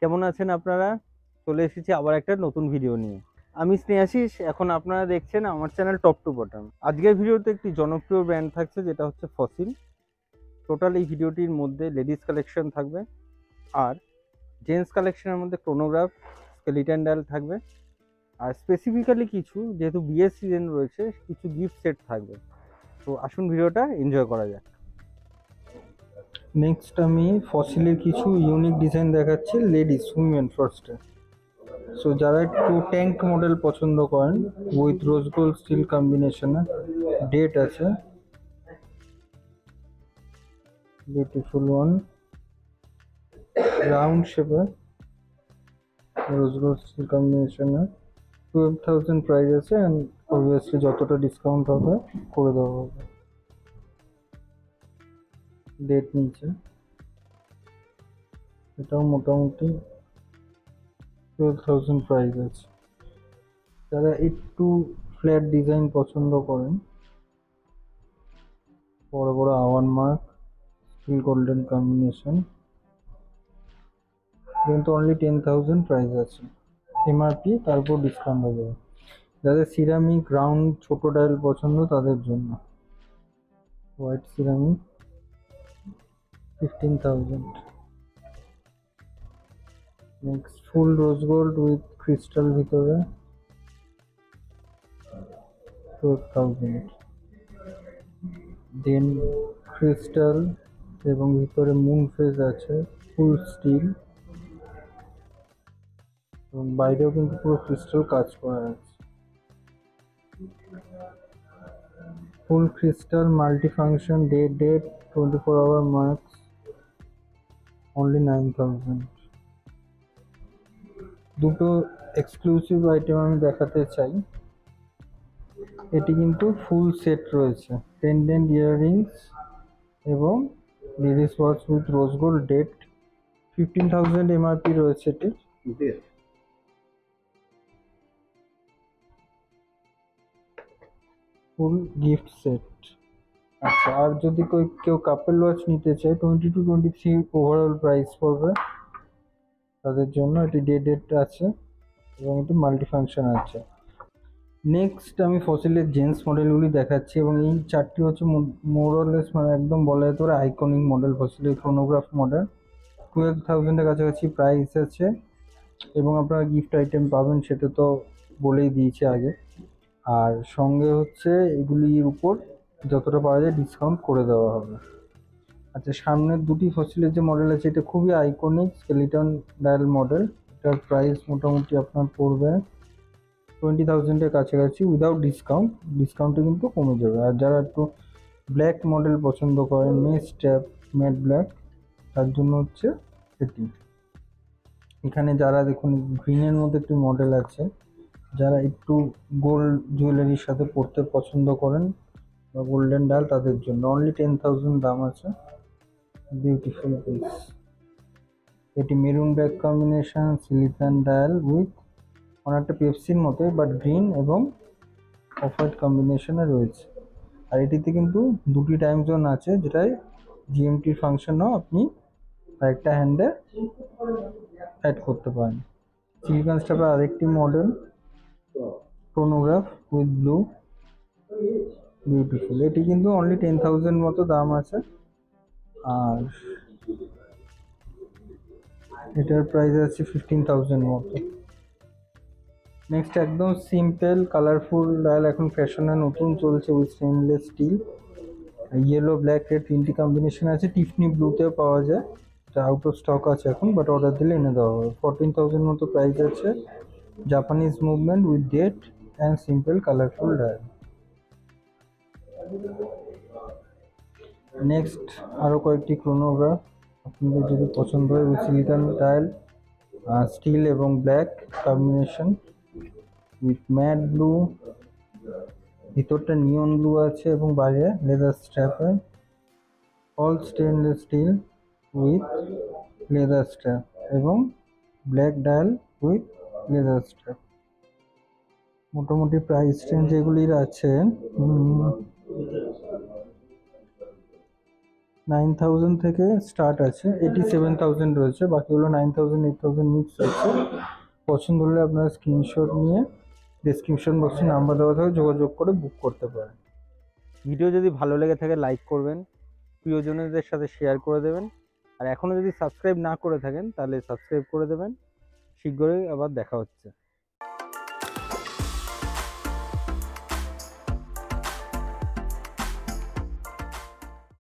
কেমন আছেন আপনারা? চলে এসেছি আবার একটা নতুন ভিডিও নিয়ে। আমি স্নেহাশিস। এখন আপনারা দেখছেন আমার চ্যানেল টপ টু বটম। আজকের ভিডিওতে একটি জনপ্রিয় ব্র্যান্ড থাকছে, যেটা হচ্ছে ফসিল। টোটাল এই ভিডিওটির মধ্যে লেডিস কালেকশন থাকবে, আর জেন্টস কালেকশনের মধ্যে ক্রোনোগ্রাফ, স্কেলিটন ডায়াল থাকবে, আর স্পেসিফিক্যালি কিছু, যেহেতু বিয়ের সিজন রয়েছে, কিছু গিফট সেট থাকবে। তো আসুন ভিডিওটা এনজয় করা যাক। নেক্সট আমি ফসিলের কিছু ইউনিক ডিজাইন দেখাচ্ছি, লেডিস উইমেন ফার্স্টে। সো যারা একটু ট্যাঙ্ক মডেল পছন্দ করেন উইথ রোজ গোল্ড স্টিল কম্বিনেশনে, ডেট আছে, বিউটিফুল ওয়ান, রাউন্ড শেপে, রোজ গোল্ড স্টিল কম্বিনেশনে, 12,000 প্রাইস আছে, অ্যান্ড অবভিয়াসলি যতটা ডিসকাউন্ট হবে করে দেওয়া হবে। ডেট নিচে, এটাও মোটামুটি 12,000 প্রাইস আছে। যারা একটু ফ্ল্যাট ডিজাইন পছন্দ করেন, বড় বড় আওয়ান মার্ক, স্টিল গোল্ডেন কম্বিনেশন, কিন্তু অনলি 10,000 প্রাইস আছে, এমআরপি তারপর ডিসকাউন্ট হয়ে যাবে। যাদের সিরামিক রাউন্ড ছোট ডায়াল পছন্দ তাদের জন্য white ceramic 15,000। Next full rose gold with crystal ভিতরে 12,000। দেন ক্রিস্টাল এবং ভিতরে মুন ফেজ আছে, ফুল স্টিল, এবং বাইরেও কিন্তু পুরো ক্রিস্টাল কাজ করা আছে। Full crystal multifunction date 24 hour marks, only 9,000। দুটো এক্সক্লুসিভ আইটেম আমি দেখাতে চাই। এটি কিন্তু ফুল সেট রয়েছে, পেন্ডেন্ট, ইয়াররিংস এবং ladies watch with rose gold, date 15,000 MRP রয়েছে এটির। Full gift set. আচ্ছা, আর যদি কেউ কাপল ওয়াচ নিতে চায়, 20 to 23 ওভারঅল প্রাইস পড়বে তাদের জন্য। এটি ডেট আছে এবং এটি মাল্টি ফাংশন আছে। নেক্সট আমি ফসিলের জেন্টস মডেলগুলি দেখাচ্ছি, এবং এই চারটি হচ্ছে মোরলেস, মানে একদম বলা যেতে পারে আইকনিক মডেল, ফসিলের ক্রোনোগ্রাফ মডেল। 12,000-এর কাছাকাছি প্রাইস আছে, এবং আপনারা গিফট আইটেম পাবেন সেটা তো বলেই দিয়েছি আগে। আর সঙ্গে হচ্ছে এগুলির উপর যতটা পাওয়া যায় ডিসকাউন্ট করে দেওয়া হবে। আচ্ছা, সামনের দুটি ফসিলের যে মডেল আছে, এটা খুবই আইকনিক স্কেলিটন ডায়াল মডেল। এটার প্রাইস মোটামুটি আপনার পড়বে 20,000-এর কাছাকাছি উইদাউট ডিসকাউন্ট। ডিসকাউন্টে কিন্তু কমে যাবে। আর যারা একটু ব্ল্যাক মডেল পছন্দ করেন, মেস ট্যাপ ম্যাট ব্ল্যাক, তার জন্য হচ্ছে এটি। এখানে যারা দেখুন গ্রিনের মধ্যে একটি মডেল আছে, যারা একটু গোল্ড জুয়েলারির সাথে পরতে পছন্দ করেন বা গোল্ডেন ডায়াল, তাদের জন্য অনলি 10,000 দাম আছে। Beautiful piece. এটি maroon black combination, silicone dial with অনেকটা পেপসির মতোই, বাট গ্রিন এবং অফ হোয়াইট কম্বিনেশনে রয়েছে। আর এটিতে কিন্তু দুটি টাইম জোন আছে, যেটাই জিএমটির ফাংশনও আপনি আরেকটা হ্যান্ডে অ্যাড করতে পারেন। সিলিকন স্টাফের আরেকটি model, chronograph with blue, beautiful. এটি কিন্তু অনলি 10,000 মতো দাম আছে, আর এটার প্রাইস আছে 15,000 মতো। নেক্সট একদম সিম্পল কালারফুল ডায়াল, এখন ফ্যাশনে নতুন চলছে, with stainless steel, yellow black red তিনটি কম্বিনেশন আছে, টিফনি ব্লুতেও পাওয়া যায়। এটা আউট অফ স্টক আছে এখন, বাট অর্ডার দিলে এনে দেওয়া হবে। 14,000 মতো প্রাইস আছে। Japanese movement with date and simple colourful dial. Next আরও কয়েকটি ক্রোনোগ্রাফ আপনাদের যদি পছন্দ হয়, উইথ সিলিকন ডায়াল, স্টিল এবং black combination with matte blue, ভিতরটা নিয়ন ব্লু আছে এবং বাইরে লেদার স্ট্র্যাপে, all stainless steel with leather strap এবং black dial with leather strap. মোটামুটি প্রাইস রেঞ্জ এগুলির আছে 9000 থেকে স্টার্ট আছে, 87,000 রয়েছে, বাকিগুলো 9000 8000 মিক্স আছে। পছন্দ হলে আপনারা স্ক্রিনশট নিয়ে ডেসক্রিপশন বক্সে নাম্বার দেওয়া থাকে, যোগাযোগ করে বুক করতে পারেন। ভিডিও যদি ভালো লেগে থাকে লাইক করবেন, প্রিয়জনদের সাথে শেয়ার করে দেবেন, আর এখনও যদি সাবস্ক্রাইব না করে থাকেন তাহলে সাবস্ক্রাইব করে দেবেন। শীঘ্রই আবার দেখা হচ্ছে।